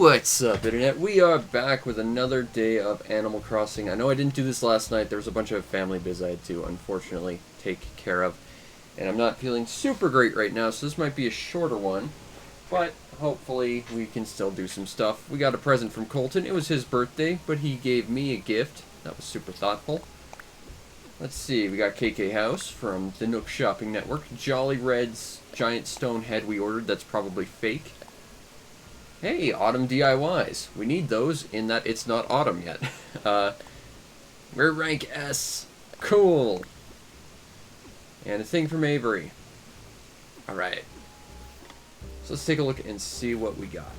What's up, Internet? We are back with another day of Animal Crossing. I know I didn't do this last night. There was a bunch of family biz I had to, unfortunately, take care of. And I'm not feeling super great right now, so this might be a shorter one. But hopefully we can still do some stuff. We got a present from Colton. It was his birthday, but he gave me a gift. That was super thoughtful. Let's see, we got KK House from the Nook Shopping Network. Jolly Red's giant stone head we ordered. That's probably fake. Hey, autumn DIYs. We need those in that it's not autumn yet. We're rank S. Cool. And a thing from Avery. Alright. So let's take a look and see what we got.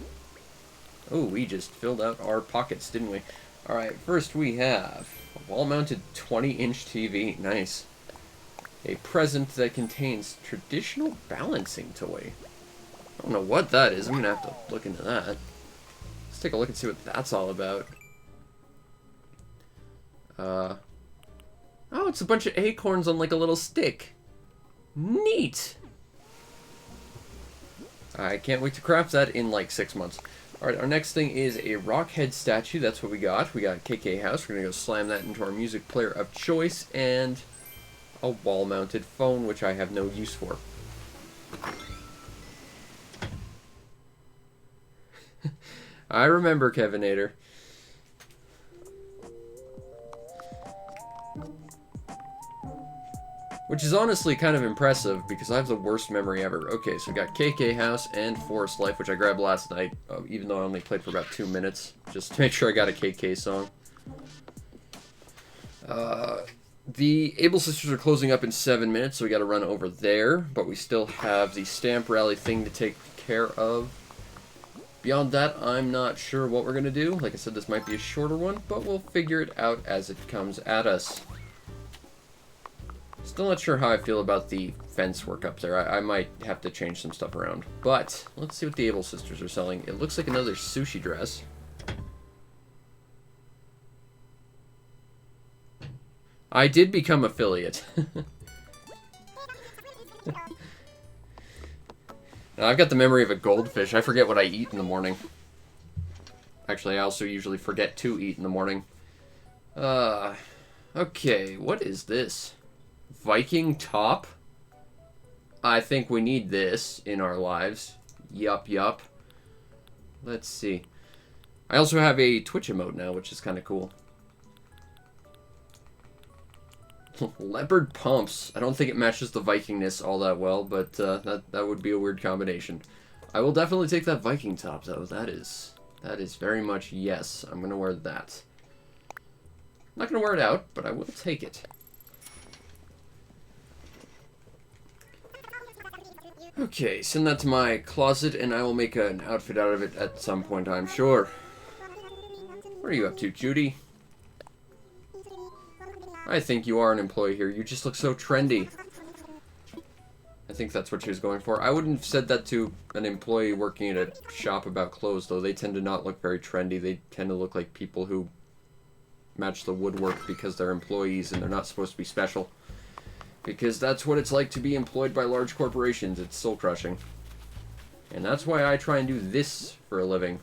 Oh, we just filled out our pockets, didn't we? Alright, first we have a wall-mounted 20-inch TV. Nice. A present that contains traditional balancing toy. I don't know what that is. I'm going to have to look into that. Let's take a look and see what that's all about. Oh, it's a bunch of acorns on like a little stick. Neat! I can't wait to craft that in like 6 months. Alright, our next thing is a rockhead statue. That's what we got. We got KK House. We're going to go slam that into our music player of choice. And a wall-mounted phone, which I have no use for. I remember Kevinator. Which is honestly kind of impressive, because I have the worst memory ever. Okay, so we got KK House and Forest Life, which I grabbed last night, even though I only played for about 2 minutes, just to make sure I got a KK song. The Able Sisters are closing up in 7 minutes, so we gotta run over there, but we still have the Stamp Rally thing to take care of. Beyond that, I'm not sure what we're going to do. Like I said, this might be a shorter one, but we'll figure it out as it comes at us. Still not sure how I feel about the fence work up there. I might have to change some stuff around. But, let's see what the Able Sisters are selling. It looks like another sushi dress. I did become affiliate. Now, I've got the memory of a goldfish. I forget what I eat in the morning. Actually, I also usually forget to eat in the morning. Okay, what is this? Viking top? I think we need this in our lives. Yup, yup. Let's see. I also have a Twitch emote now, which is kind of cool. Leopard pumps. I don't think it matches the Vikingness all that well, but that would be a weird combination. I will definitely take that Viking top, though. That is very much yes. I'm gonna wear that. I'm not gonna wear it out, but I will take it. Okay, send that to my closet, and I will make an outfit out of it at some point, I'm sure. What are you up to, Judy? I think you are an employee here. You just look so trendy. I think that's what she was going for. I wouldn't have said that to an employee working at a shop about clothes, though. They tend to not look very trendy. They tend to look like people who match the woodwork because they're employees and they're not supposed to be special. Because that's what it's like to be employed by large corporations. It's soul-crushing. And that's why I try and do this for a living,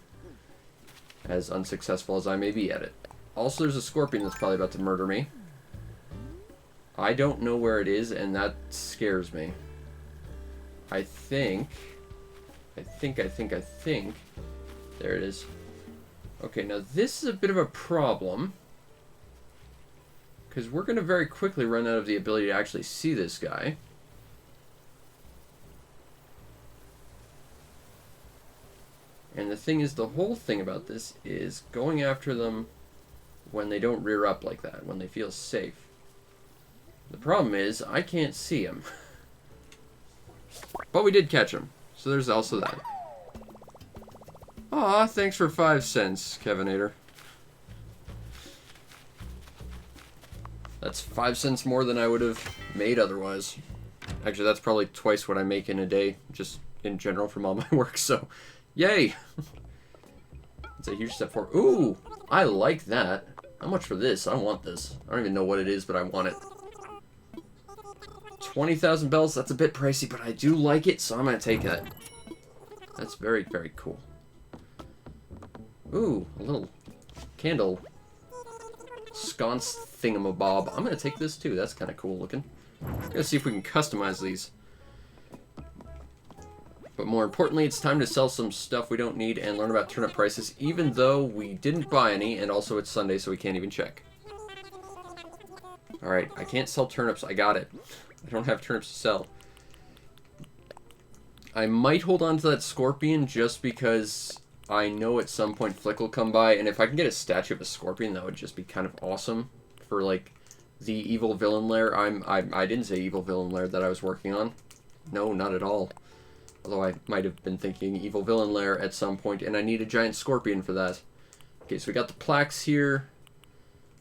as unsuccessful as I may be at it. Also, there's a scorpion that's probably about to murder me. I don't know where it is, and that scares me. I think... There it is. Okay, now this is a bit of a problem. Because we're going to very quickly run out of the ability to actually see this guy. And the thing is, the whole thing about this is going after them when they don't rear up like that, when they feel safe. The problem is, I can't see him. But we did catch him, so there's also that. Aw, thanks for 5 cents, Kevinator. That's 5 cents more than I would have made otherwise. Actually, that's probably twice what I make in a day, just in general from all my work, so yay! It's a huge step forward. Ooh, I like that. How much for this? I want this. I don't even know what it is, but I want it. 20,000 bells, that's a bit pricey, but I do like it, so I'm going to take that. That's very, very cool. Ooh, a little candle sconce thingamabob. I'm gonna take this too. That's kind of cool looking. Gonna see if we can customize these. But more importantly, it's time to sell some stuff we don't need and learn about turnip prices, even though we didn't buy any, and also it's Sunday, so we can't even check. Alright, I can't sell turnips. I got it. I don't have turnips to sell. I might hold on to that scorpion just because I know at some point Flick will come by, and if I can get a statue of a scorpion, that would just be kind of awesome for, like, the evil villain lair. I didn't say evil villain lair that I was working on. No, not at all. Although I might have been thinking evil villain lair at some point, and I need a giant scorpion for that. Okay, so we got the plaques here.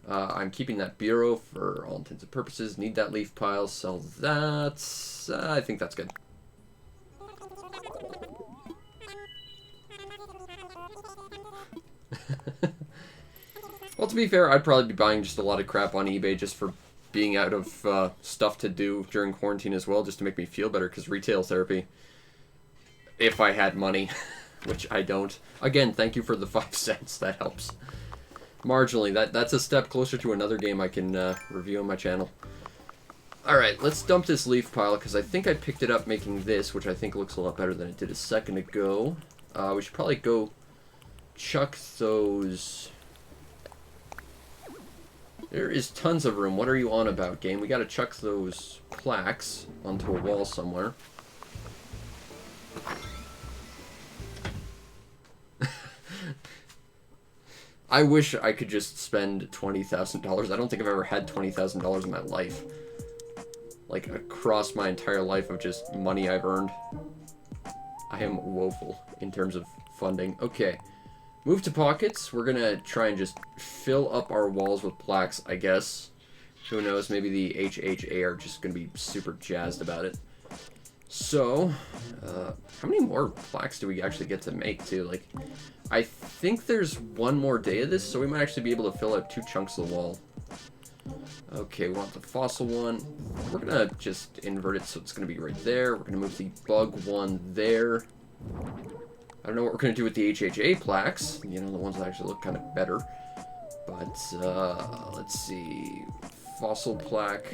I'm keeping that bureau for all intents and purposes. Need that leaf pile, sell that. I think that's good. Well, to be fair, I'd probably be buying just a lot of crap on eBay just for being out of stuff to do during quarantine as well, just to make me feel better, because retail therapy, if I had money, which I don't. Again, thank you for the 5 cents, that helps. Marginally, that's a step closer to another game I can review on my channel. Alright, let's dump this leaf pile, because I think I picked it up making this, which I think looks a lot better than it did a second ago. We should probably go chuck those. There is tons of room. What are you on about, game? We gotta chuck those plaques onto a wall somewhere. I wish I could just spend $20,000. I don't think I've ever had $20,000 in my life. Like, across my entire life of just money I've earned. I am woeful in terms of funding. Okay. Move to pockets. We're gonna try and just fill up our walls with plaques, I guess. Who knows, maybe the HHA are just gonna be super jazzed about it. So, how many more plaques do we actually get to make, too? Like, I think there's one more day of this, so we might actually be able to fill out 2 chunks of the wall. Okay, we want the fossil one. We're gonna just invert it so it's gonna be right there. We're gonna move the bug one there. I don't know what we're going to do with the HHA plaques. You know, the ones that actually look kind of better. But, let's see. Fossil plaque.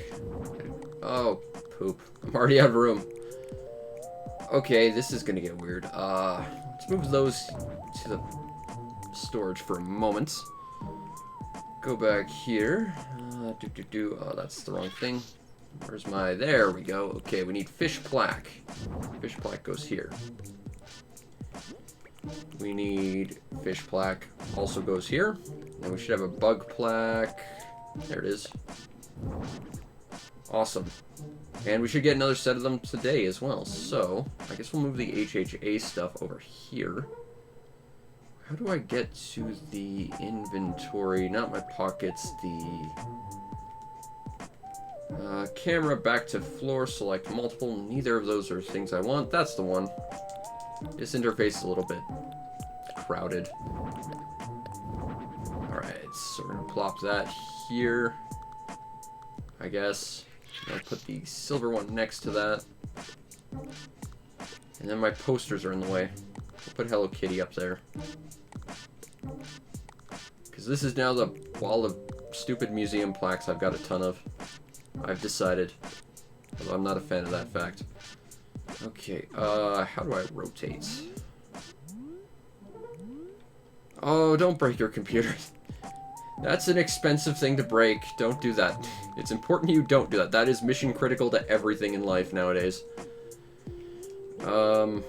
Oh, poop. I'm already out of room. Okay, this is going to get weird. Let's move those to the storage for a moment. Go back here. Oh, that's the wrong thing. Where's my... There we go. Okay, we need fish plaque. Fish plaque goes here. We need fish plaque, also goes here. And we should have a bug plaque. There it is. Awesome. And we should get another set of them today as well. So, I guess we'll move the HHA stuff over here. How do I get to the inventory? Not my pockets, the... camera back to floor, select multiple. Neither of those are things I want. That's the one. This interface is a little bit crowded. Alright, so we're going to plop that here, I guess. I'll put the silver one next to that. And then my posters are in the way. I'll put Hello Kitty up there. Because this is now the wall of stupid museum plaques I've got a ton of. I've decided. Although I'm not a fan of that fact. Okay, how do I rotate? Oh, don't break your computer. That's an expensive thing to break. Don't do that. It's important you don't do that. That is mission critical to everything in life nowadays. Yeah,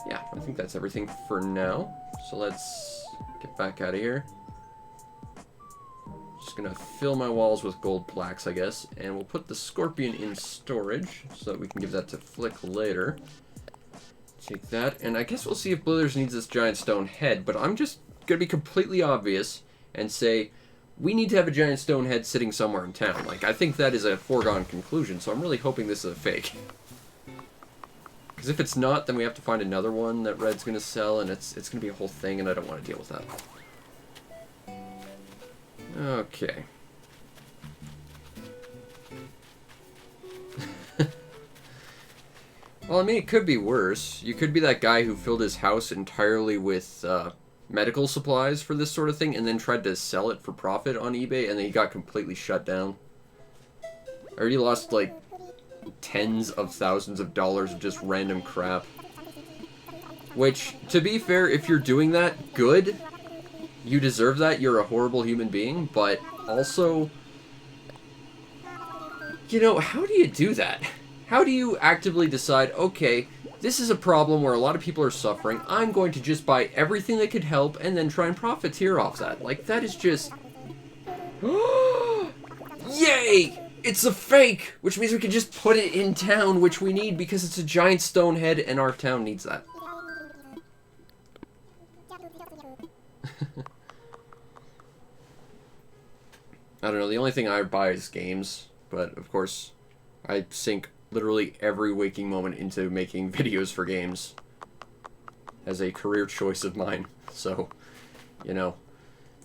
I think that's everything for now. So let's get back out of here. Just gonna fill my walls with gold plaques, I guess, and we'll put the scorpion in storage so that we can give that to Flick later. Take that, and I guess we'll see if Blithers needs this giant stone head, but I'm just gonna be completely obvious and say we need to have a giant stone head sitting somewhere in town. Like, I think that is a foregone conclusion, so I'm really hoping this is a fake. Because if it's not, then we have to find another one that Red's gonna sell, and it's gonna be a whole thing, and I don't want to deal with that. Okay. Well, I mean, it could be worse. You could be that guy who filled his house entirely with medical supplies for this sort of thing and then tried to sell it for profit on eBay, and then he got completely shut down. I already lost, like, tens of thousands of dollars of just random crap. Which, to be fair, if you're doing that, good. You deserve that. You're a horrible human being. But also, you know, how do you do that? How do you actively decide, okay, this is a problem where a lot of people are suffering. I'm going to just buy everything that could help and then try and profiteer off that. Like, that is just... Yay! It's a fake! Which means we can just put it in town, which we need because it's a giant stone head and our town needs that. I don't know, the only thing I buy is games, but of course, I sink literally every waking moment into making videos for games as a career choice of mine. So, you know,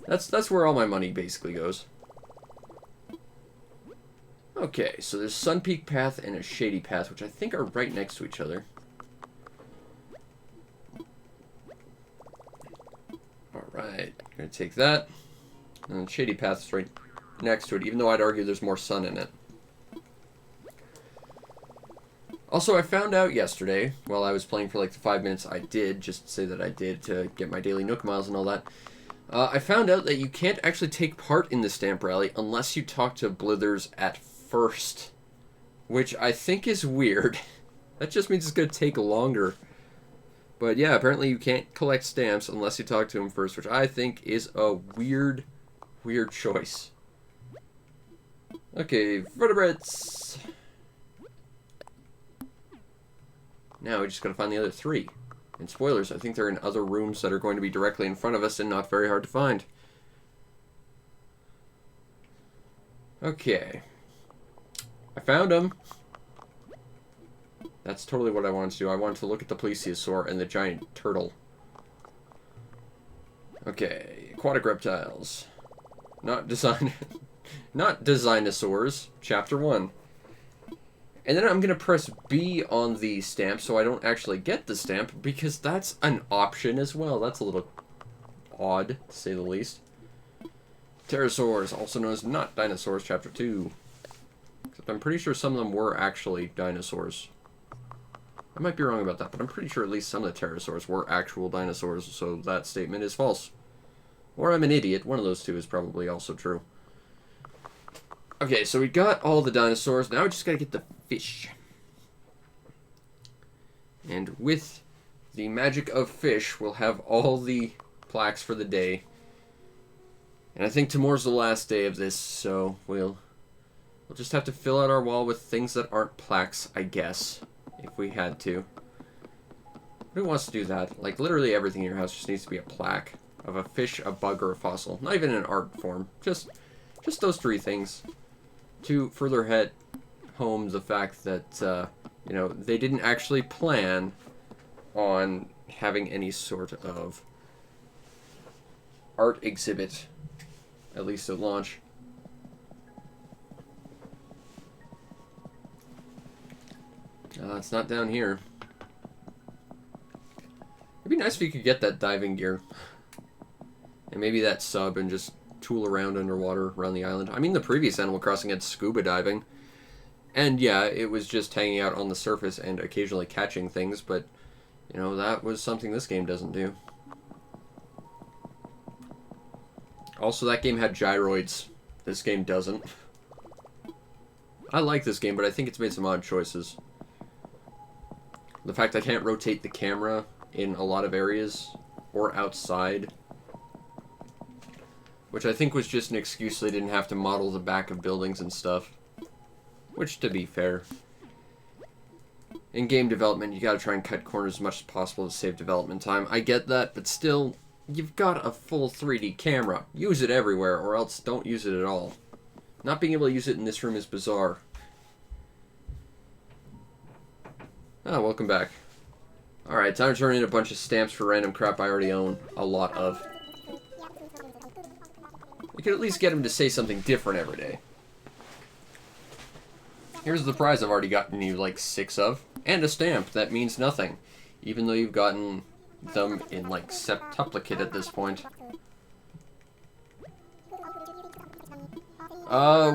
that's where all my money basically goes. Okay, so there's Sun Peak Path and a Shady Path, which I think are right next to each other. Alright, gonna take that. And the Shady Path is right next to it, even though I'd argue there's more sun in it. Also, I found out yesterday, while I was playing for like the 5 minutes I did, just to say that I did to get my daily Nook Miles and all that, I found out that you can't actually take part in the stamp rally unless you talk to Blithers at first, which I think is weird. That just means it's going to take longer. But yeah, apparently you can't collect stamps unless you talk to him first, which I think is a weird, weird choice. Okay, vertebrates. Now we just gotta find the other three. And spoilers, I think they're in other rooms that are going to be directly in front of us and not very hard to find. Okay. I found them. That's totally what I wanted to do. I wanted to look at the plesiosaur and the giant turtle. Okay, aquatic reptiles. Not dinosaurs. Chapter 1. And then I'm going to press B on the stamp so I don't actually get the stamp, because that's an option as well. That's a little odd, to say the least. Pterosaurs, also known as not dinosaurs, Chapter 2. Except I'm pretty sure some of them were actually dinosaurs. I might be wrong about that, but I'm pretty sure at least some of the pterosaurs were actual dinosaurs, so that statement is false. Or I'm an idiot. One of those two is probably also true. Okay, so we got all the dinosaurs. Now we just gotta get the fish. And with the magic of fish, we'll have all the plaques for the day. And I think tomorrow's the last day of this, so we'll just have to fill out our wall with things that aren't plaques, I guess, if we had to. Who wants to do that? Like, literally everything in your house just needs to be a plaque of a fish, a bug, or a fossil. Not even in art form. Just those three things. To further hit home the fact that, you know, they didn't actually plan on having any sort of art exhibit, at least at launch. It's not down here. It'd be nice if you could get that diving gear. And maybe that sub and just tool around underwater around the island. I mean, the previous Animal Crossing had scuba diving. And yeah, it was just hanging out on the surface and occasionally catching things, but, you know, that was something this game doesn't do. Also, that game had gyroids. This game doesn't. I like this game, but I think it's made some odd choices. The fact I can't rotate the camera in a lot of areas, or outside, which I think was just an excuse so they didn't have to model the back of buildings and stuff. Which, to be fair, in game development, you gotta try and cut corners as much as possible to save development time. I get that, but still, you've got a full 3D camera. Use it everywhere, or else don't use it at all. Not being able to use it in this room is bizarre. Ah, welcome back. Alright, time to turn in a bunch of stamps for random crap I already own a lot of. We could at least get him to say something different every day. Here's the prize I've already gotten you like 6 of. And a stamp that means nothing. Even though you've gotten them in, like, septuplicate at this point.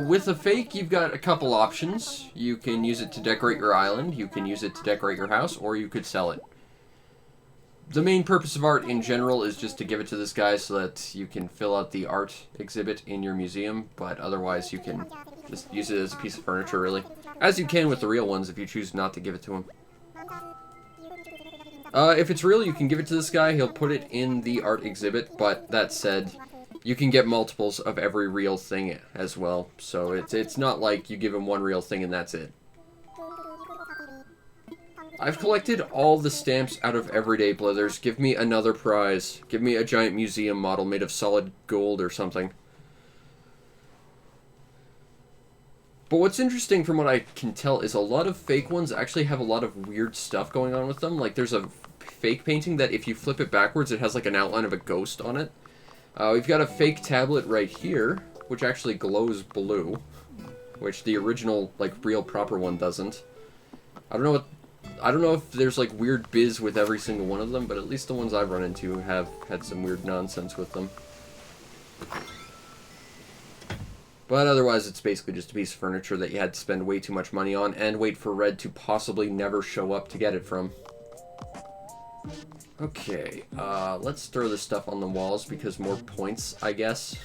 With a fake, you've got a couple options. You can use it to decorate your island, you can use it to decorate your house, or you could sell it. The main purpose of art in general is just to give it to this guy so that you can fill out the art exhibit in your museum, but otherwise you can just use it as a piece of furniture, really. As you can with the real ones if you choose not to give it to him. If it's real, you can give it to this guy, he'll put it in the art exhibit, but that said, you can get multiples of every real thing as well, so it's not like you give him one real thing and that's it. I've collected all the stamps out of Everyday Blithers. Give me another prize. Give me a giant museum model made of solid gold or something. But what's interesting from what I can tell is a lot of fake ones actually have a lot of weird stuff going on with them. Like there's a fake painting that if you flip it backwards, it has like an outline of a ghost on it. We've got a fake tablet right here, which actually glows blue, which the original, like, real proper one doesn't. I don't know if there's, like, weird biz with every single one of them, but at least the ones I've run into have had some weird nonsense with them. But otherwise, it's basically just a piece of furniture that you had to spend way too much money on and wait for Red to possibly never show up to get it from. Okay, let's throw this stuff on the walls because more points, I guess.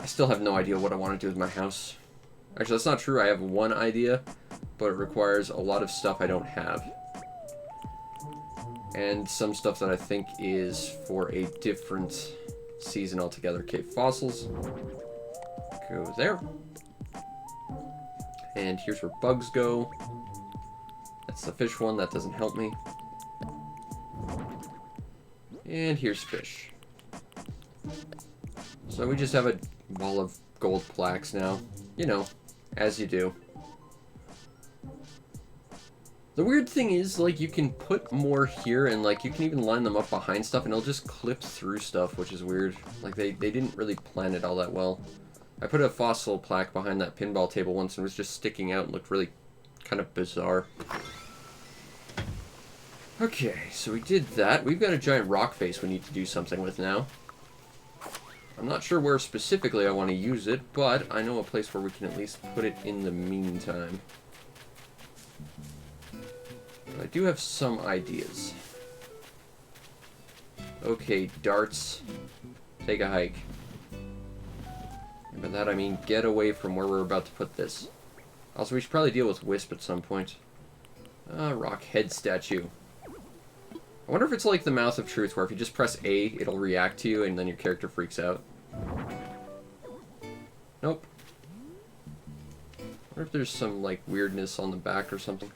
I still have no idea what I want to do with my house. Actually, that's not true. I have one idea, but it requires a lot of stuff I don't have. And some stuff that I think is for a different season altogether. Okay, fossils. Go there. And here's where bugs go. That's the fish one. That doesn't help me. And here's fish. So we just have a wall of gold plaques now. You know, as you do. The weird thing is, like, you can put more here, and, like, you can even line them up behind stuff, and it'll just clip through stuff, which is weird. Like, they didn't really plan it all that well. I put a fossil plaque behind that pinball table once, and it was just sticking out and looked really kind of bizarre. Okay, so we did that. We've got a giant rock face we need to do something with now. I'm not sure where specifically I want to use it, but I know a place where we can at least put it in the meantime. But I do have some ideas. Okay, darts. Take a hike. And by that I mean get away from where we're about to put this. Also, we should probably deal with Wisp at some point. Rock head statue. I wonder if it's like the Mouth of Truth, where if you just press A, it'll react to you, and then your character freaks out. Nope. I wonder if there's some, like, weirdness on the back or something.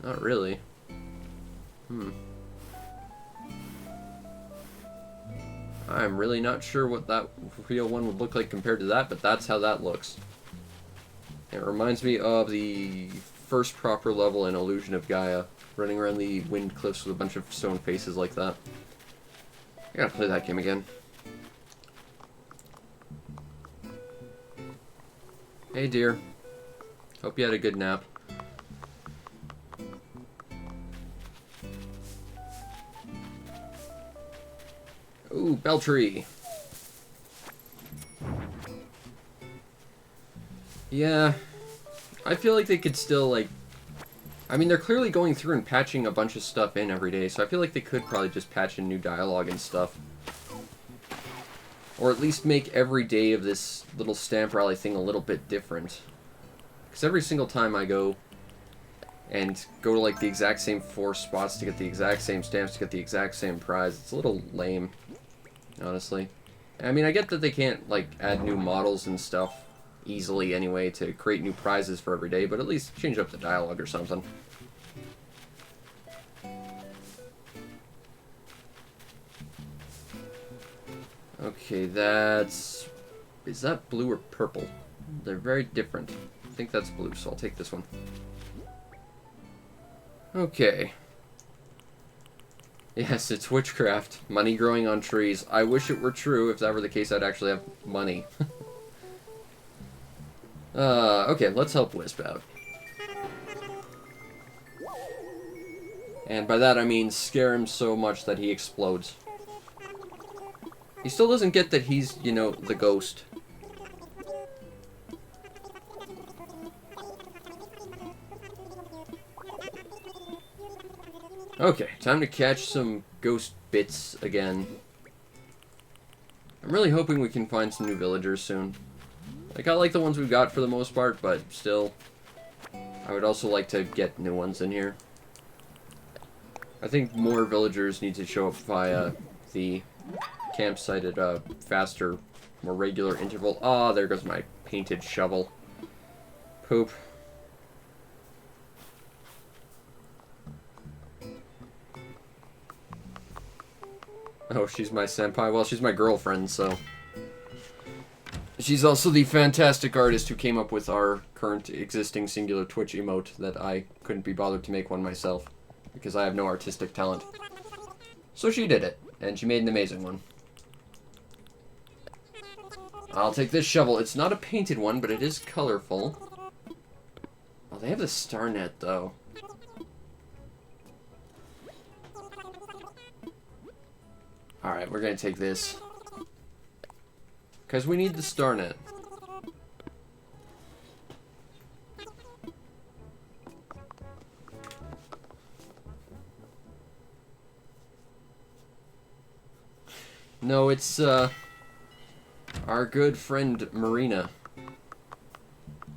Not really. I'm really not sure what that real one would look like compared to that, but that's how that looks. It reminds me of the first proper level in Illusion of Gaia, running around the wind cliffs with a bunch of stone faces like that. I gotta play that game again. Hey dear. Hope you had a good nap. Ooh, Beltree. Yeah, I feel like they could still, like... I mean, they're clearly going through and patching a bunch of stuff in every day, so I feel like they could probably just patch in new dialogue and stuff. Or at least make every day of this little stamp rally thing a little bit different. Because every single time I go and go to, like, the exact same 4 spots to get the exact same stamps to get the exact same prize, it's a little lame, honestly. I mean, I get that they can't, like, add new models and stuff easily anyway to create new prizes for every day, but at least change up the dialogue or something. Okay, that's... Is that blue or purple? They're very different. I think that's blue, so I'll take this one. Okay. Yes, it's witchcraft. Money growing on trees. I wish it were true. If that were the case, I'd actually have money. Okay, let's help Wisp out. And by that I mean scare him so much that he explodes. He still doesn't get that he's, you know, the ghost. Okay, time to catch some ghost bits again. I'm really hoping we can find some new villagers soon. Like, I like the ones we've got for the most part, but still, I would also like to get new ones in here. I think more villagers need to show up via the campsite at a faster, more regular interval. Ah, there goes my painted shovel. Poop. Oh, she's my senpai. Well, she's my girlfriend, so... She's also the fantastic artist who came up with our current existing singular Twitch emote that I couldn't be bothered to make one myself, because I have no artistic talent. So she did it, and she made an amazing one. I'll take this shovel. It's not a painted one, but it is colorful. Oh, they have the star net, though. Alright, we're gonna take this. Because we need the star net. No, it's, our good friend Marina.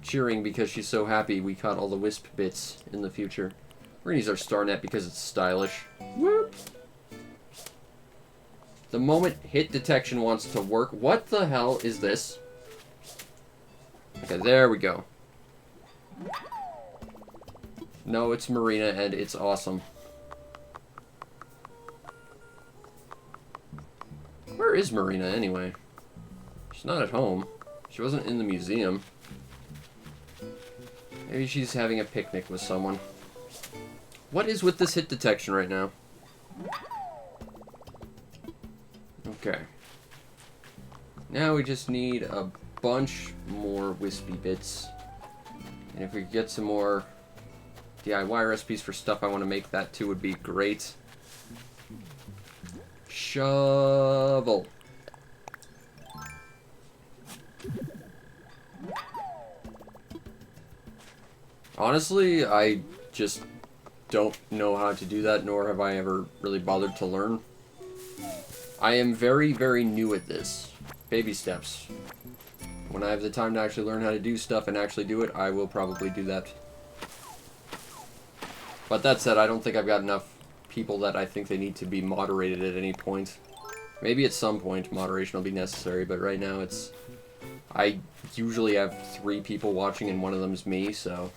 Cheering because she's so happy we caught all the wisp bits in the future. We're gonna use our star net because it's stylish. Whoop! The moment hit detection wants to work. What the hell is this? Okay, there we go. No, it's Marina, and it's awesome. Where is Marina, anyway? She's not at home. She wasn't in the museum. Maybe she's having a picnic with someone. What is with this hit detection right now? Okay. Now we just need a bunch more wispy bits. And if we could get some more DIY recipes for stuff I want to make, that too would be great. Shovel. Honestly, I just don't know how to do that, nor have I ever really bothered to learn. I am very, very new at this. Baby steps. When I have the time to actually learn how to do stuff and actually do it, I will probably do that. But that said, I don't think I've got enough people that I think they need to be moderated at any point. Maybe at some point moderation will be necessary, but right now it's... I usually have 3 people watching and one of them is me, so...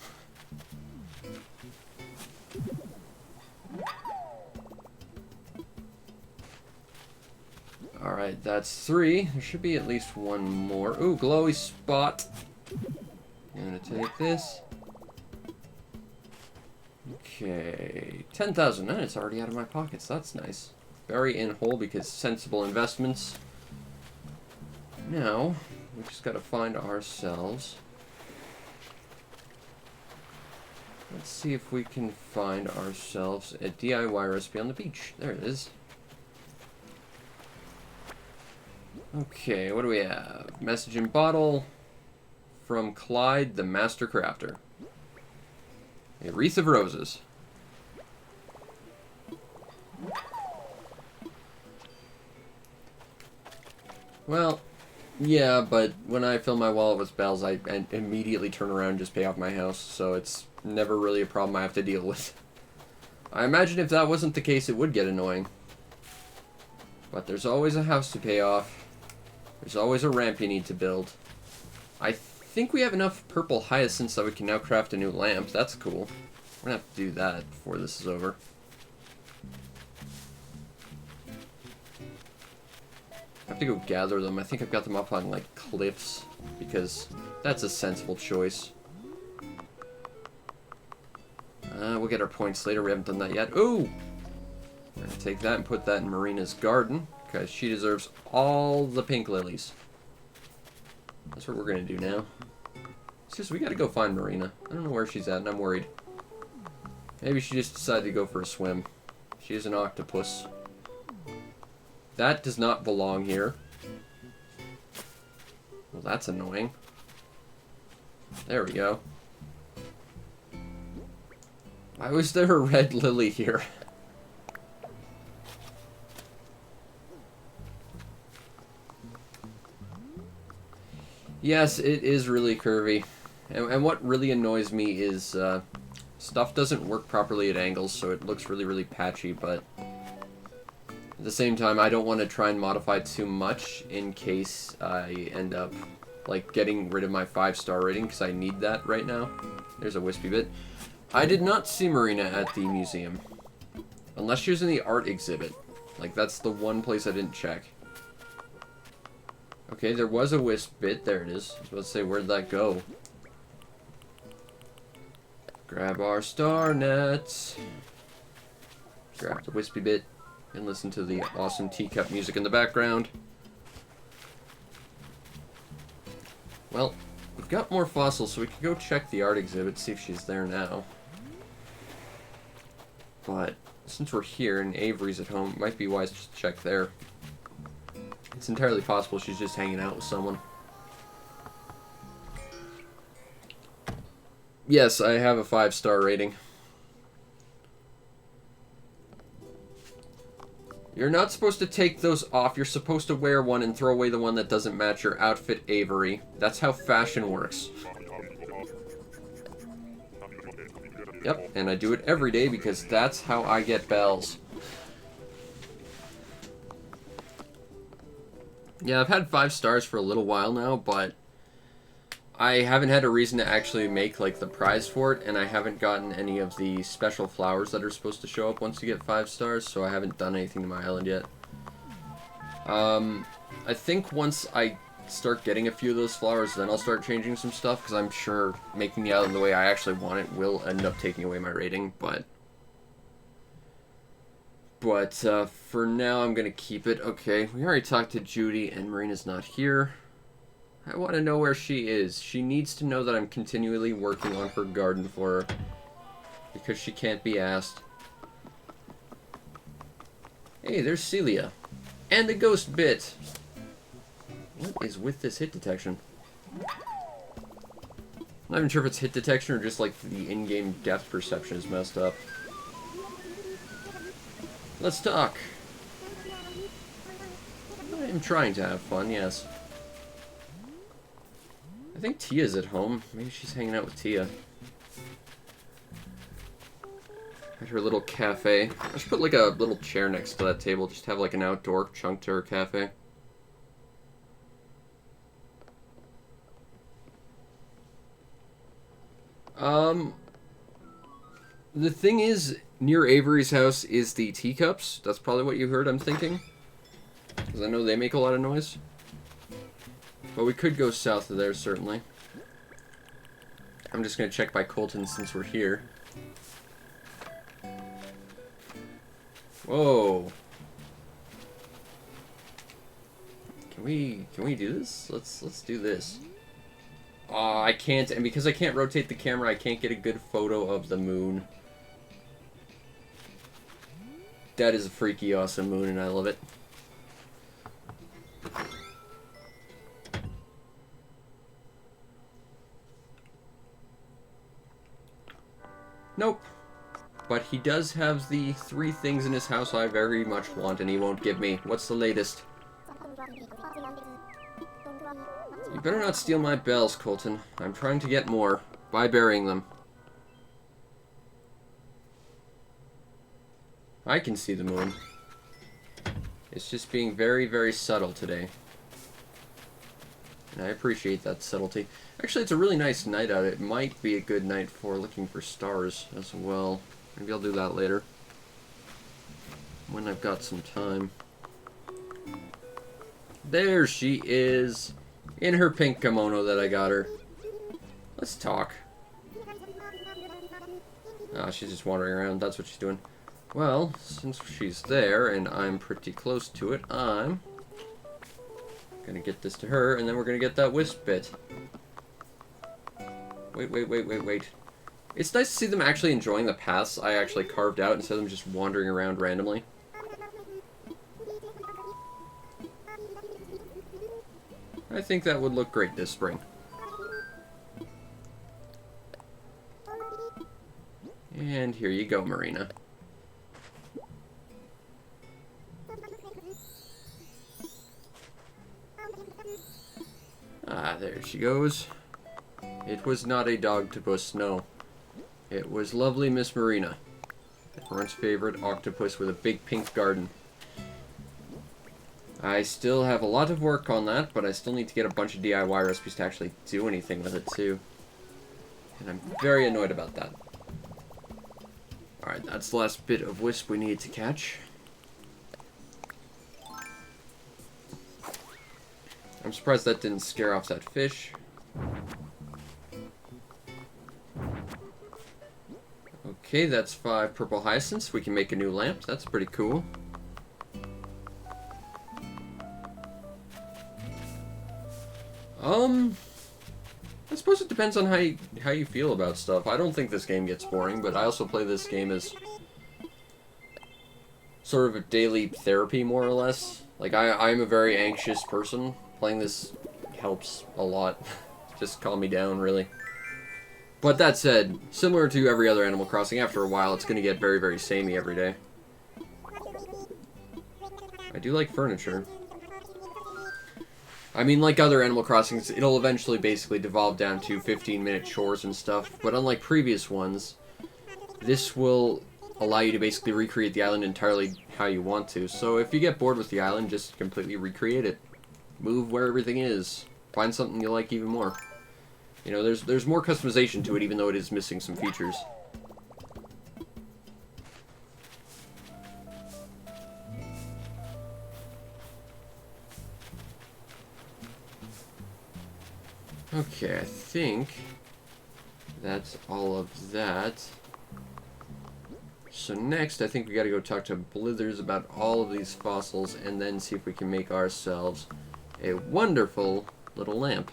Alright, that's 3. There should be at least one more. Ooh, glowy spot. I'm gonna take this. Okay, 10,000. And it's already out of my pockets. That's nice. Very in whole because sensible investments. Now, we just gotta find ourselves. Let's see if we can find ourselves a DIY recipe on the beach. There it is. Okay, what do we have? Message in bottle from Clyde, the Master Crafter. A wreath of roses. Well, yeah, but when I fill my wallet with bells, I immediately turn around and just pay off my house, so it's never really a problem I have to deal with. I imagine if that wasn't the case, it would get annoying. But there's always a house to pay off. There's always a ramp you need to build. I think we have enough purple hyacinths that we can now craft a new lamp. That's cool. We're gonna have to do that before this is over. I have to go gather them. I think I've got them up on, like, cliffs, because that's a sensible choice. We'll get our points later. We haven't done that yet. Ooh! We're gonna take that and put that in Marina's garden, because she deserves all the pink lilies. That's what we're gonna do now. It's just, we gotta go find Marina. I don't know where she's at, and I'm worried. Maybe she just decided to go for a swim. She is an octopus. That does not belong here. Well, that's annoying. There we go. Why was there a red lily here? Yes, it is really curvy. And what really annoys me is stuff doesn't work properly at angles, so it looks really, really patchy, but at the same time, I don't want to try and modify too much in case I end up, like, getting rid of my 5-star rating, because I need that right now. There's a wispy bit. I did not see Marina at the museum. Unless she was in the art exhibit. Like, that's the one place I didn't check. Okay, there was a wisp bit. There it is. I was about to say, where'd that go? Grab our star nets. Grab the wispy bit. And listen to the awesome teacup music in the background. Well, we've got more fossils, so we can go check the art exhibit, see if she's there now. But since we're here and Avery's at home, it might be wise to check there. It's entirely possible she's just hanging out with someone. Yes, I have a 5-star rating. You're not supposed to take those off. You're supposed to wear one and throw away the one that doesn't match your outfit, Avery. That's how fashion works. Yep, and I do it every day because that's how I get bells. Yeah, I've had 5 stars for a little while now, but I haven't had a reason to actually make, like, the prize for it, and I haven't gotten any of the special flowers that are supposed to show up once you get 5 stars, so I haven't done anything to my island yet. I think once I start getting a few of those flowers, then I'll start changing some stuff, because I'm sure making the island the way I actually want it will end up taking away my rating, but for now, I'm going to keep it. Okay, we already talked to Judy, and Marina's not here. I want to know where she is. She needs to know that I'm continually working on her garden for her, because she can't be asked. Hey, there's Celia. And the ghost bit. What is with this hit detection? I'm not even sure if it's hit detection or just like the in-game depth perception is messed up. Let's talk. I'm trying to have fun, yes. I think Tia's at home. Maybe she's hanging out with Tia. At her little cafe. I should put like a little chair next to that table. Just have like an outdoor chunk to her cafe. The thing is, near Avery's house is the teacups. That's probably what you heard, I'm thinking. Because I know they make a lot of noise. But we could go south of there, certainly. I'm just going to check by Colton since we're here. Whoa. Can we do this? Let's do this. I can't, and because I can't rotate the camera, I can't get a good photo of the moon. That is a freaky awesome moon, and I love it. Nope. But he does have the 3 things in his house I very much want, and he won't give me. What's the latest? You better not steal my bells, Colton. I'm trying to get more by burying them. I can see the moon. It's just being very, very subtle today. And I appreciate that subtlety. Actually, it's a really nice night out. It might be a good night for looking for stars as well. Maybe I'll do that later. When I've got some time. There she is. In her pink kimono that I got her. Let's talk. Ah, she's just wandering around. That's what she's doing. Well, since she's there and I'm pretty close to it, I'm gonna get this to her, and then we're gonna get that wisp bit. Wait. It's nice to see them actually enjoying the paths I actually carved out instead of them just wandering around randomly. I think that would look great this spring. And here you go, Marina. Ah, there she goes. It was not a dogtopus, no. It was lovely Miss Marina. Everyone's favorite octopus with a big pink garden. I still have a lot of work on that, but I still need to get a bunch of DIY recipes to actually do anything with it, too. And I'm very annoyed about that. Alright, that's the last bit of wisp we need to catch. I'm surprised that didn't scare off that fish. Okay, that's 5 purple hyacinths. We can make a new lamp. That's pretty cool. I suppose it depends on how you feel about stuff. I don't think this game gets boring, but I also play this game as sort of a daily therapy, more or less. Like, I'm a very anxious person. Playing this helps a lot. Just calm me down, really. But that said, similar to every other Animal Crossing, after a while it's going to get very, very samey every day. I do like furniture. I mean, like other Animal Crossings, it'll eventually basically devolve down to 15-minute chores and stuff, but unlike previous ones, this will allow you to basically recreate the island entirely how you want to. So if you get bored with the island, just completely recreate it. Move where everything is. Find something you like even more. You know, there's more customization to it, even though it is missing some features. Okay, I think that's all of that. So next, I think we gotta go talk to Blithers about all of these fossils, and then see if we can make ourselves a wonderful little lamp.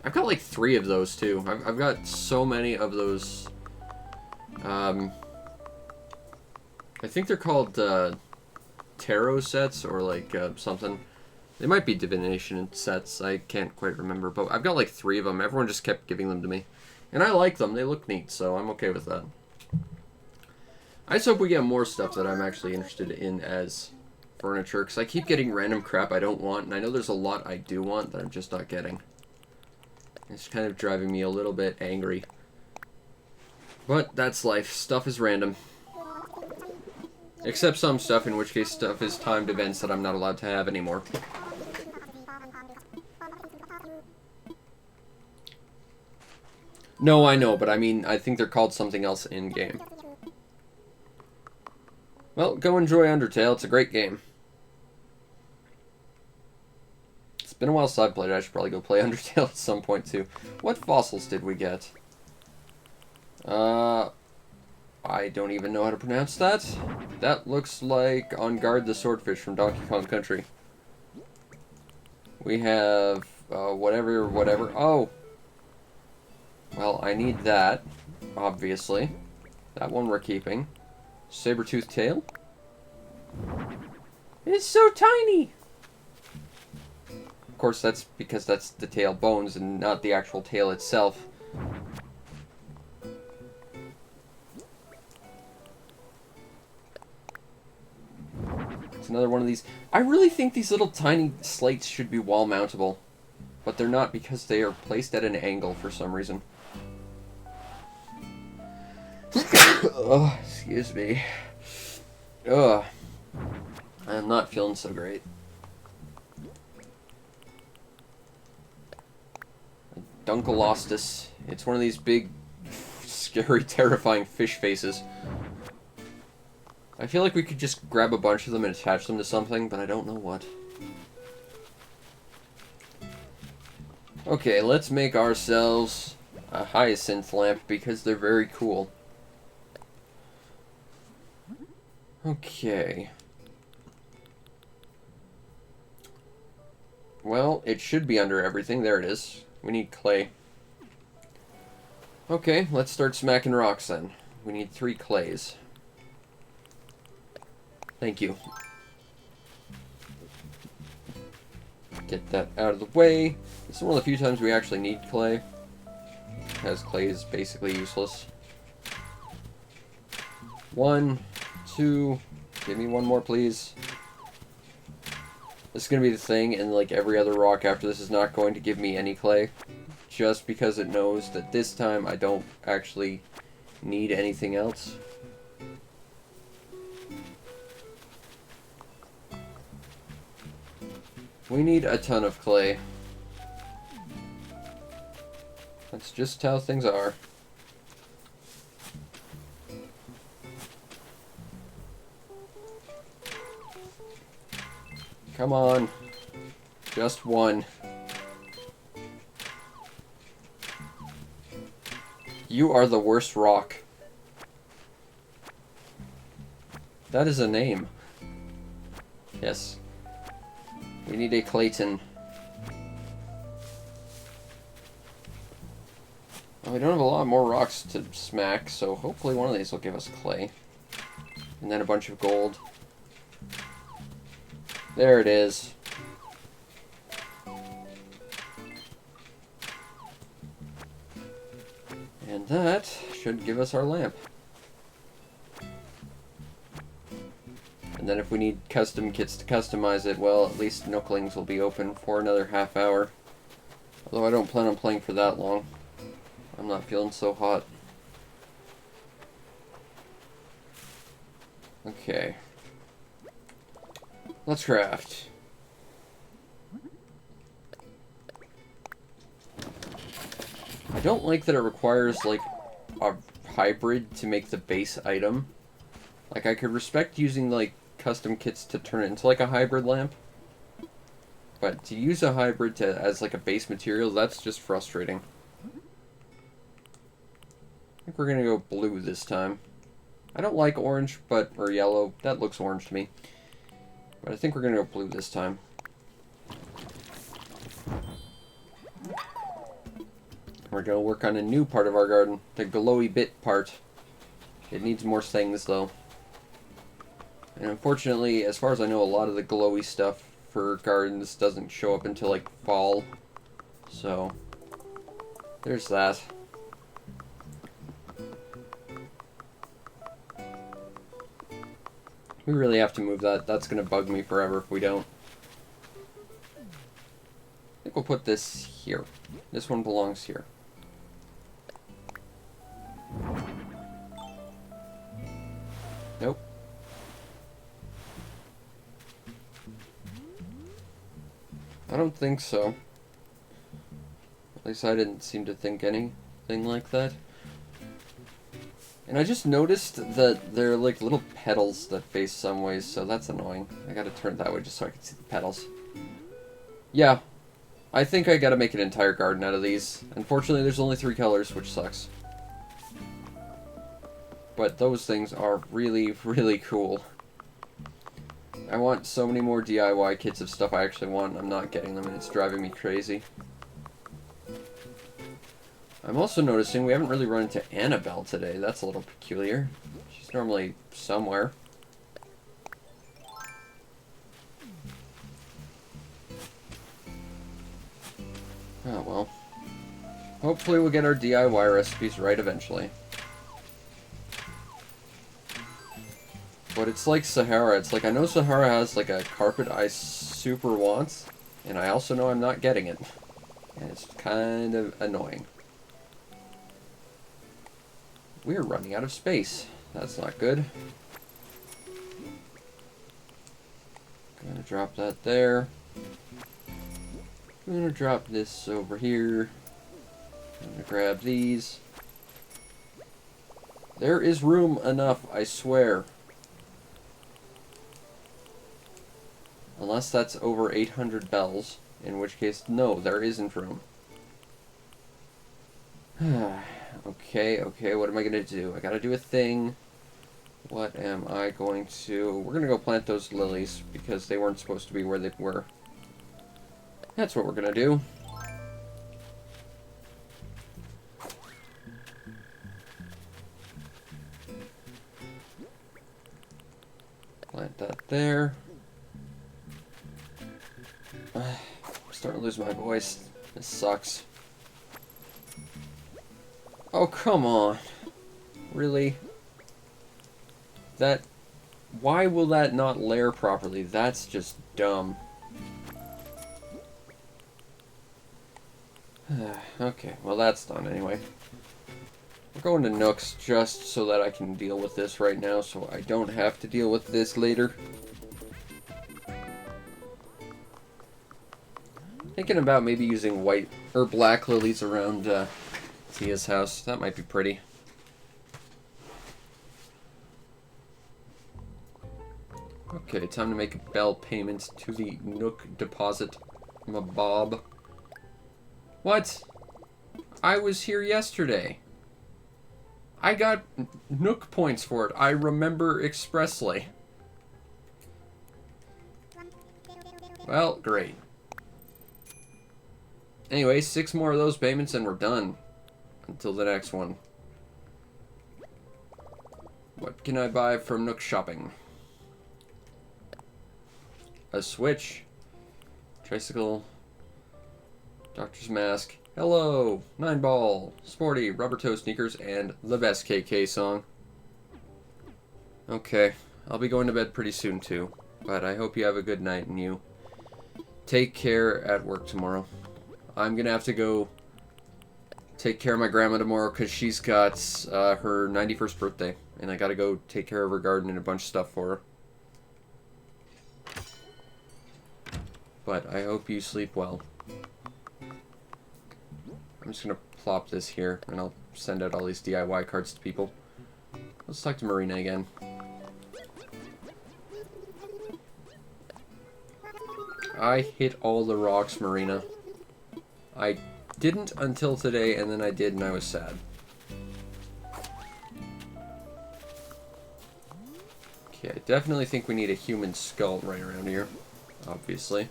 I've got like 3 of those too. I've got so many of those. I think they're called tarot sets or like something. They might be divination sets. I can't quite remember, but I've got like 3 of them. Everyone just kept giving them to me, and I like them. They look neat, so I'm okay with that. I just hope we get more stuff that I'm actually interested in as furniture, because I keep getting random crap I don't want, and I know there's a lot I do want that I'm just not getting. It's kind of driving me a little bit angry. But that's life. Stuff is random. Except some stuff, in which case stuff is timed events that I'm not allowed to have anymore. No, I know, but I mean, I think they're called something else in-game. Well, go enjoy Undertale. It's a great game. It's been a while since I've played it. I should probably go play Undertale at some point, too. What fossils did we get? I don't even know how to pronounce that. That looks like On Guard the Swordfish from Donkey Kong Country. We have, whatever. Oh! Well, I need that, obviously. That one we're keeping. Saber-toothed tail? It's so tiny! Of course, that's because that's the tail bones and not the actual tail itself. It's another one of these. I really think these little tiny slates should be wall mountable, but they're not because they are placed at an angle for some reason. Oh, excuse me. Ugh. I'm not feeling so great. Dunkelostus. It's one of these big, scary, terrifying fish faces. I feel like we could just grab a bunch of them and attach them to something, but I don't know what. Okay, let's make ourselves a hyacinth lamp because they're very cool. Okay. Well, it should be under everything. There it is. We need clay. Okay, let's start smacking rocks then. We need 3 clays. Thank you. Get that out of the way. This is one of the few times we actually need clay, because clay is basically useless. 1, 2, give me 1 more, please. This is going to be the thing, and like every other rock after this is not going to give me any clay, just because it knows that this time I don't actually need anything else. We need a ton of clay. That's just how things are. Come on. Just 1. You are the worst rock. That is a name. Yes. We need a Clayton. Well, we don't have a lot more rocks to smack, so hopefully one of these will give us clay. And then a bunch of gold. There it is. And that should give us our lamp. And then if we need custom kits to customize it, well, at least Nooklings will be open for another half hour. Although I don't plan on playing for that long. I'm not feeling so hot. Okay. Let's craft. I don't like that it requires, like, a hybrid to make the base item. Like, I could respect using, like, custom kits to turn it into, like, a hybrid lamp. But to use a hybrid as, like, a base material, that's just frustrating. I think we're gonna go blue this time. I don't like orange, or yellow. That looks orange to me. But I think we're gonna go blue this time. We're gonna work on a new part of our garden, the glowy bit part. It needs more things, though. And unfortunately, as far as I know, a lot of the glowy stuff for gardens doesn't show up until, like, fall. So, there's that. We really have to move that. That's going to bug me forever if we don't. I think we'll put this here. This one belongs here. Nope. I don't think so. At least I didn't seem to think anything like that. And I just noticed that there are like little petals that face some ways, so that's annoying. I gotta turn it that way just so I can see the petals. Yeah, I think I gotta make an entire garden out of these. Unfortunately, there's only 3 colors, which sucks. But those things are really, really cool. I want so many more DIY kits of stuff I actually want. I'm not getting them, and it's driving me crazy. I'm also noticing we haven't really run into Annabelle today. That's a little peculiar. She's normally somewhere. Oh well. Hopefully we'll get our DIY recipes right eventually. But it's like Sahara. It's like, I know Sahara has like a carpet I super want, and I also know I'm not getting it. And it's kind of annoying. We're running out of space. That's not good. Gonna drop that there. I'm gonna drop this over here. I'm gonna grab these. There is room enough, I swear. Unless that's over 800 bells, in which case, no, there isn't room. Okay, what am I gonna do? I gotta do a thing. What am I going to... We're gonna go plant those lilies, because they weren't supposed to be where they were. That's what we're gonna do. there. I'm starting to lose my voice. This sucks. Oh, come on. Really? That... Why will that not layer properly? That's just dumb. Okay, well that's done anyway. We're going to Nook's just so that I can deal with this right now, so I don't have to deal with this later. Thinking about maybe using white or black lilies around Tia's house. That might be pretty. Okay, time to make a bell payment to the Nook deposit. Mabob. What? I was here yesterday. I got Nook points for it. I remember expressly. Well, great. Anyway, 6 more of those payments and we're done. Until the next one. What can I buy from Nook Shopping? A Switch. Tricycle. Doctor's Mask. Hello! 9-ball. Sporty. Rubber toe sneakers. And the best KK song. Okay. I'll be going to bed pretty soon too. But I hope you have a good night and you take care at work tomorrow. I'm gonna have to go take care of my grandma tomorrow because she's got her 91st birthday. And I gotta go take care of her garden and a bunch of stuff for her. But I hope you sleep well. I'm just gonna plop this here and I'll send out all these DIY cards to people. Let's talk to Marina again. I hit all the rocks, Marina. I didn't until today, and then I did, and I was sad. Okay, I definitely think we need a human skull right around here. Obviously.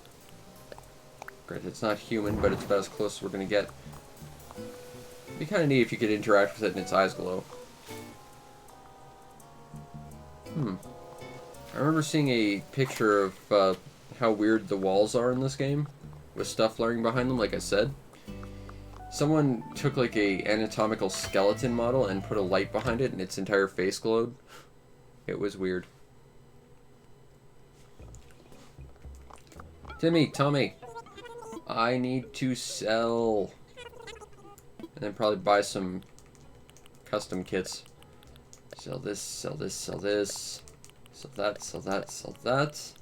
Great, it's not human, but it's about as close as we're gonna get. It'd be kind of neat if you could interact with it and its eyes glow. I remember seeing a picture of how weird the walls are in this game, with stuff laying behind them, like I said. Someone took like a anatomical skeleton model and put a light behind it and its entire face glowed. It was weird. Tommy, I need to sell. And then probably buy some custom kits. Sell this, sell this, sell this. Sell that, sell that, sell that.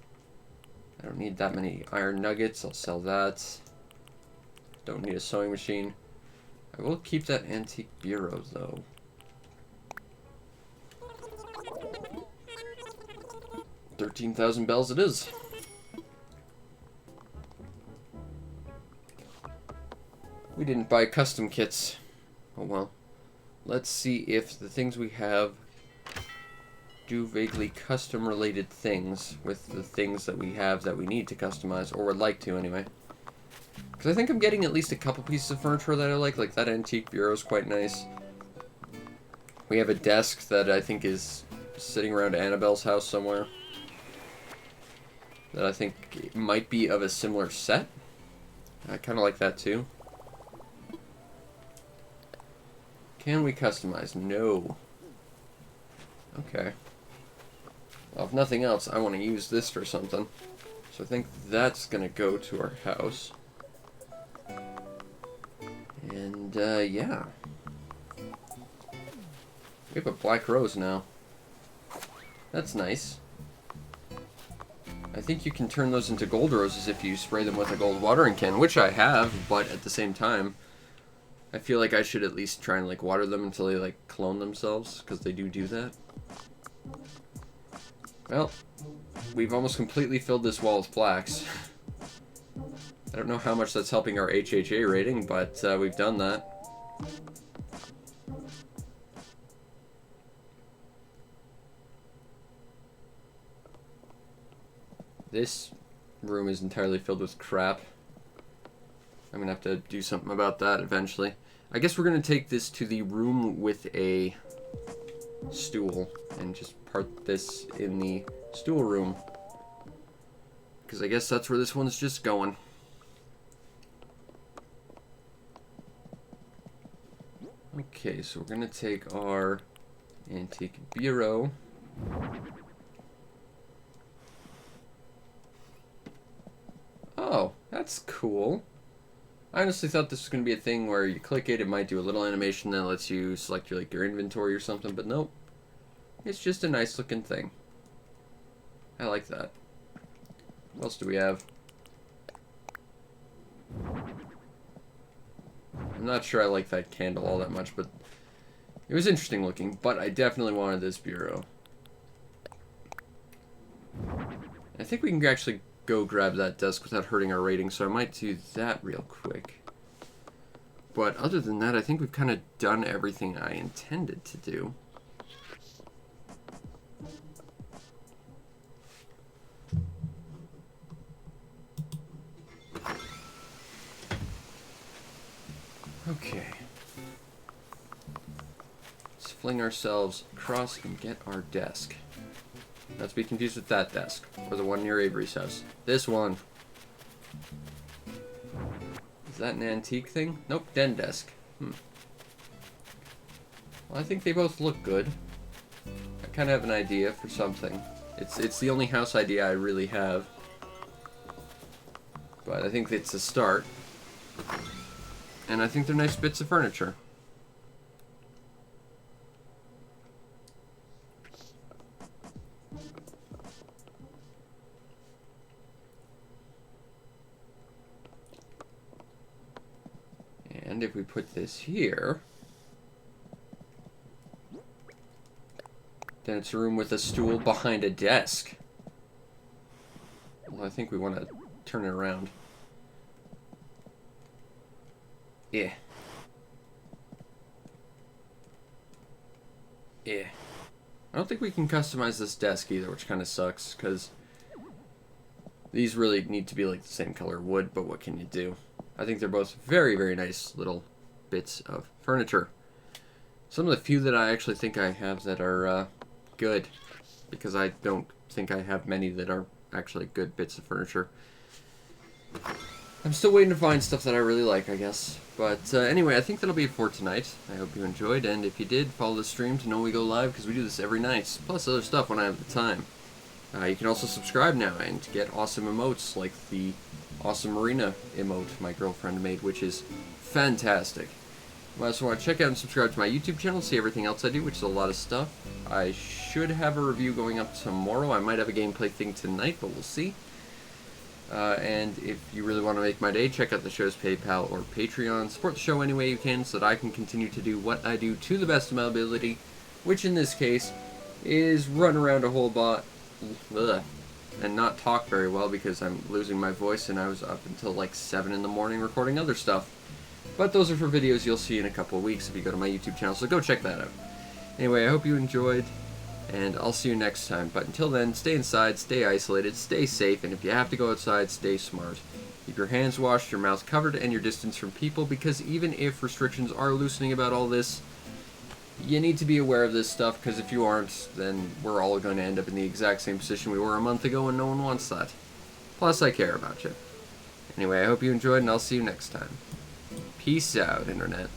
I don't need that many iron nuggets. I'll sell that. Don't need a sewing machine. I will keep that antique bureau, though. $13,000 bells it is. We didn't buy custom kits. Oh well. Let's see if the things we have do vaguely custom-related things with the things that we have that we need to customize, or would like to anyway. Because I think I'm getting at least a couple pieces of furniture that I like that antique bureau is quite nice. We have a desk that I think is sitting around Annabelle's house somewhere. That I think might be of a similar set. I kind of like that too. Can we customize? No. Okay. Well, if nothing else, I want to use this for something. So I think that's going to go to our house. And, yeah. We have a black rose now. That's nice. I think you can turn those into gold roses if you spray them with a gold watering can, which I have, but at the same time, I feel like I should at least try and, like, water them until they, like, clone themselves, because they do that. Well, we've almost completely filled this wall with plaques. I don't know how much that's helping our HHA rating, but we've done that. This room is entirely filled with crap. I'm going to have to do something about that eventually. I guess we're going to take this to the room with a stool and just park this in the stool room because I guess that's where this one's just going. Okay, so we're going to take our antique bureau. Oh, that's cool. I honestly thought this was going to be a thing where you click it, it might do a little animation that lets you select your, like, your inventory or something, but nope. It's just a nice looking thing. I like that. What else do we have? I'm not sure I like that candle all that much, but it was interesting looking, but I definitely wanted this bureau. I think we can actually go grab that desk without hurting our rating, so I might do that real quick. But other than that, I think we've kind of done everything I intended to do. Okay. Let's fling ourselves across and get our desk. Not to be confused with that desk, or the one near Avery's house. This one. Is that an antique thing? Nope, den desk. Well, I think they both look good. I kind of have an idea for something. It's the only house idea I really have. But I think it's a start. And I think they're nice bits of furniture. And if we put this here, then it's a room with a stool behind a desk. Well, I think we want to turn it around. Yeah. Yeah. I don't think we can customize this desk either, which kind of sucks, because these really need to be like the same color wood, but what can you do? I think they're both very, very nice little bits of furniture. Some of the few that I actually think I have that are good, because I don't think I have many that are actually good bits of furniture. I'm still waiting to find stuff that I really like, I guess. But anyway, I think that'll be it for tonight. I hope you enjoyed, and if you did, follow the stream to know when we go live, because we do this every night, plus other stuff when I have the time. You can also subscribe now and get awesome emotes, like the awesome marina emote my girlfriend made, which is fantastic. I also want to check out and subscribe to my YouTube channel, see everything else I do, which is a lot of stuff. I should have a review going up tomorrow. I might have a gameplay thing tonight, but we'll see. And if you really want to make my day, check out the show's PayPal or Patreon. Support the show any way you can so that I can continue to do what I do to the best of my ability, which in this case is run around a whole lot and not talk very well because I'm losing my voice and I was up until like 7 in the morning recording other stuff. But those are for videos you'll see in a couple of weeks if you go to my YouTube channel, so go check that out. Anyway, I hope you enjoyed, and I'll see you next time. But until then, stay inside, stay isolated, stay safe, and if you have to go outside, stay smart. Keep your hands washed, your mouth covered, and your distance from people, because even if restrictions are loosening about all this, you need to be aware of this stuff, because if you aren't, then we're all going to end up in the exact same position we were a month ago, and no one wants that. Plus, I care about you. Anyway, I hope you enjoyed, and I'll see you next time. Peace out, Internet.